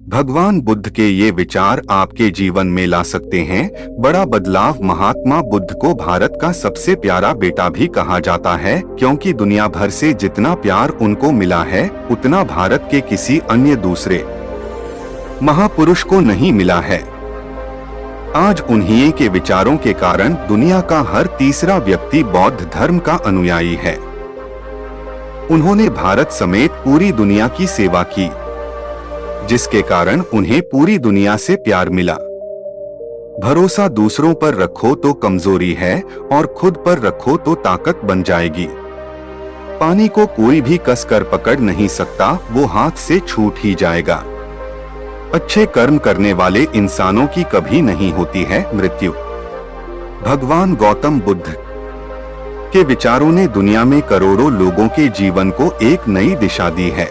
भगवान बुद्ध के ये विचार आपके जीवन में ला सकते हैं बड़ा बदलाव। महात्मा बुद्ध को भारत का सबसे प्यारा बेटा भी कहा जाता है, क्योंकि दुनिया भर से जितना प्यार उनको मिला है उतना भारत के किसी अन्य दूसरे महापुरुष को नहीं मिला है। आज उन्हीं के विचारों के कारण दुनिया का हर तीसरा व्यक्ति बौद्ध धर्म का अनुयायी है। उन्होंने भारत समेत पूरी दुनिया की सेवा की, जिसके कारण उन्हें पूरी दुनिया से प्यार मिला। भरोसा दूसरों पर रखो तो कमजोरी है और खुद पर रखो तो ताकत बन जाएगी। पानी को कोई भी कसकर पकड़ नहीं सकता, वो हाथ से छूट ही जाएगा। अच्छे कर्म करने वाले इंसानों की कभी नहीं होती है मृत्यु। भगवान गौतम बुद्ध के विचारों ने दुनिया में करोड़ों लोगों के जीवन को एक नई दिशा दी है।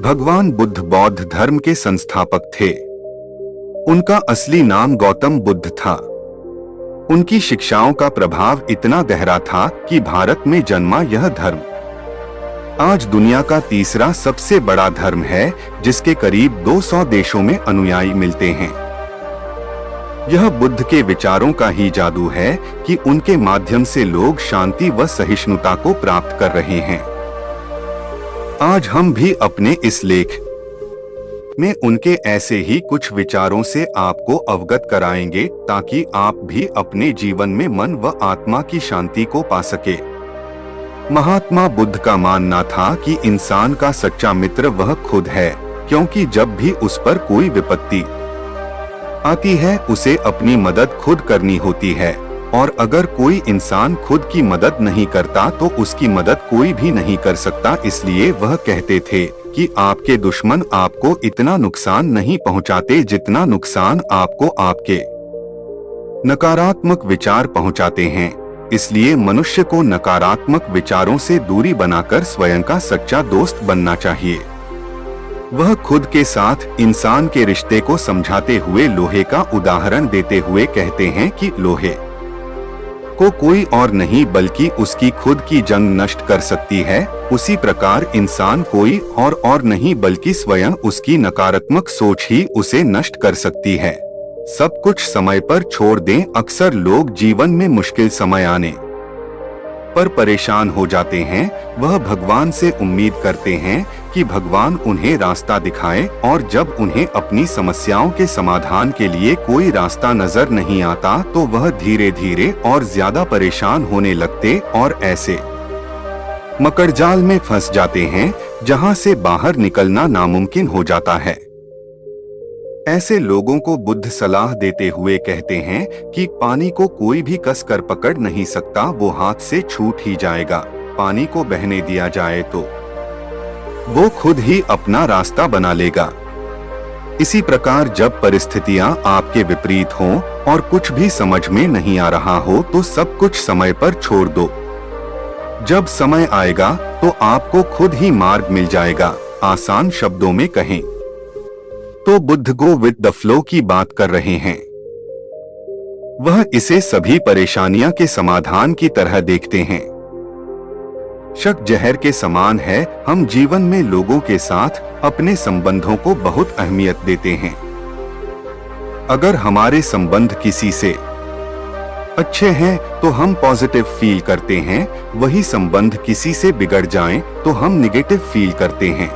भगवान बुद्ध बौद्ध धर्म के संस्थापक थे। उनका असली नाम गौतम बुद्ध था। उनकी शिक्षाओं का प्रभाव इतना गहरा था कि भारत में जन्मा यह धर्म आज दुनिया का तीसरा सबसे बड़ा धर्म है, जिसके करीब 200 देशों में अनुयायी मिलते हैं। यह बुद्ध के विचारों का ही जादू है कि उनके माध्यम से लोग शांति व सहिष्णुता को प्राप्त कर रहे हैं। आज हम भी अपने इस लेख में उनके ऐसे ही कुछ विचारों से आपको अवगत कराएंगे, ताकि आप भी अपने जीवन में मन व आत्मा की शांति को पा सके। महात्मा बुद्ध का मानना था कि इंसान का सच्चा मित्र वह खुद है, क्योंकि जब भी उस पर कोई विपत्ति आती है उसे अपनी मदद खुद करनी होती है, और अगर कोई इंसान खुद की मदद नहीं करता तो उसकी मदद कोई भी नहीं कर सकता। इसलिए वह कहते थे कि आपके दुश्मन आपको इतना नुकसान नहीं पहुंचाते जितना नुकसान आपको आपके नकारात्मक विचार पहुंचाते हैं। इसलिए मनुष्य को नकारात्मक विचारों से दूरी बनाकर स्वयं का सच्चा दोस्त बनना चाहिए। वह खुद के साथ इंसान के रिश्ते को समझाते हुए लोहे का उदाहरण देते हुए कहते हैं कि लोहे को कोई और नहीं बल्कि उसकी खुद की जंग नष्ट कर सकती है, उसी प्रकार इंसान कोई और नहीं बल्कि स्वयं उसकी नकारात्मक सोच ही उसे नष्ट कर सकती है। सब कुछ समय पर छोड़ दें। अक्सर लोग जीवन में मुश्किल समय आने पर परेशान हो जाते हैं। वह भगवान से उम्मीद करते हैं कि भगवान उन्हें रास्ता दिखाए, और जब उन्हें अपनी समस्याओं के समाधान के लिए कोई रास्ता नजर नहीं आता तो वह धीरे धीरे और ज्यादा परेशान होने लगते और ऐसे मकड़जाल में फंस जाते हैं जहां से बाहर निकलना नामुमकिन हो जाता है। ऐसे लोगों को बुद्ध सलाह देते हुए कहते हैं कि पानी को कोई भी कसकर पकड़ नहीं सकता, वो हाथ से छूट ही जाएगा। पानी को बहने दिया जाए तो वो खुद ही अपना रास्ता बना लेगा। इसी प्रकार जब परिस्थितियां आपके विपरीत हों और कुछ भी समझ में नहीं आ रहा हो तो सब कुछ समय पर छोड़ दो। जब समय आएगा तो आपको खुद ही मार्ग मिल जाएगा। आसान शब्दों में कहें तो Buddha go with the flow की बात कर रहे हैं। वह इसे सभी परेशानियां के समाधान की तरह देखते हैं। शक जहर के समान है। हम जीवन में लोगों के साथ अपने संबंधों को बहुत अहमियत देते हैं। अगर हमारे संबंध किसी से अच्छे हैं तो हम पॉजिटिव फील करते हैं, वही संबंध किसी से बिगड़ जाएं तो हम निगेटिव फील करते हैं।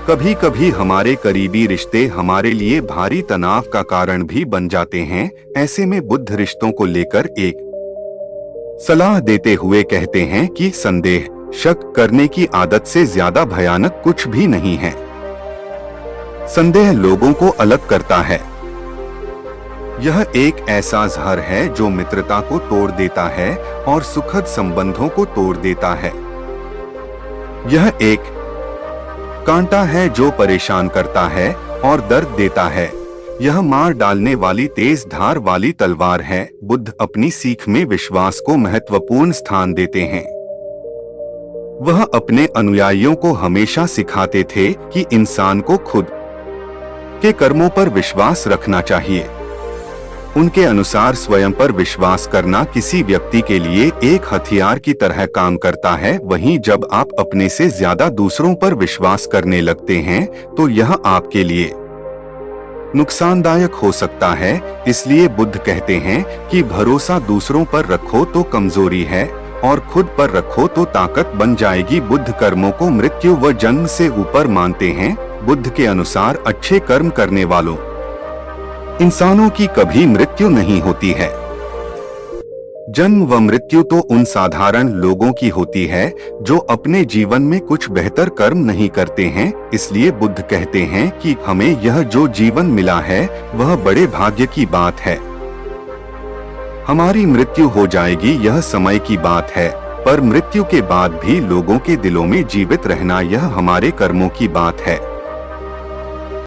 कभी कभी हमारे करीबी रिश्ते हमारे लिए भारी तनाव का कारण भी बन जाते हैं। ऐसे में बुद्ध रिश्तों को लेकर एक सलाह देते हुए कहते हैं कि संदेह, शक करने की आदत से ज्यादा भयानक कुछ भी नहीं है। संदेह लोगों को अलग करता है। यह एक ऐसा जहर है जो मित्रता को तोड़ देता है और सुखद संबंधों को तोड़ देता है। यह एक कांटा है जो परेशान करता है और दर्द देता है। यह मार डालने वाली तेज धार वाली तलवार है। बुद्ध अपनी सीख में विश्वास को महत्वपूर्ण स्थान देते हैं। वह अपने अनुयायियों को हमेशा सिखाते थे कि इंसान को खुद के कर्मों पर विश्वास रखना चाहिए। उनके अनुसार स्वयं पर विश्वास करना किसी व्यक्ति के लिए एक हथियार की तरह काम करता है, वहीं जब आप अपने से ज्यादा दूसरों पर विश्वास करने लगते हैं तो यह आपके लिए नुकसानदायक हो सकता है। इसलिए बुद्ध कहते हैं कि भरोसा दूसरों पर रखो तो कमजोरी है और खुद पर रखो तो ताकत बन जाएगी। बुद्ध कर्मों को मृत्यु व जन्म से ऊपर मानते हैं। बुद्ध के अनुसार अच्छे कर्म करने वालों इंसानों की कभी मृत्यु नहीं होती है। जन्म व मृत्यु तो उन साधारण लोगों की होती है जो अपने जीवन में कुछ बेहतर कर्म नहीं करते हैं। इसलिए बुद्ध कहते हैं कि हमें यह जो जीवन मिला है वह बड़े भाग्य की बात है। हमारी मृत्यु हो जाएगी यह समय की बात है, पर मृत्यु के बाद भी लोगों के दिलों में जीवित रहना यह हमारे कर्मों की बात है।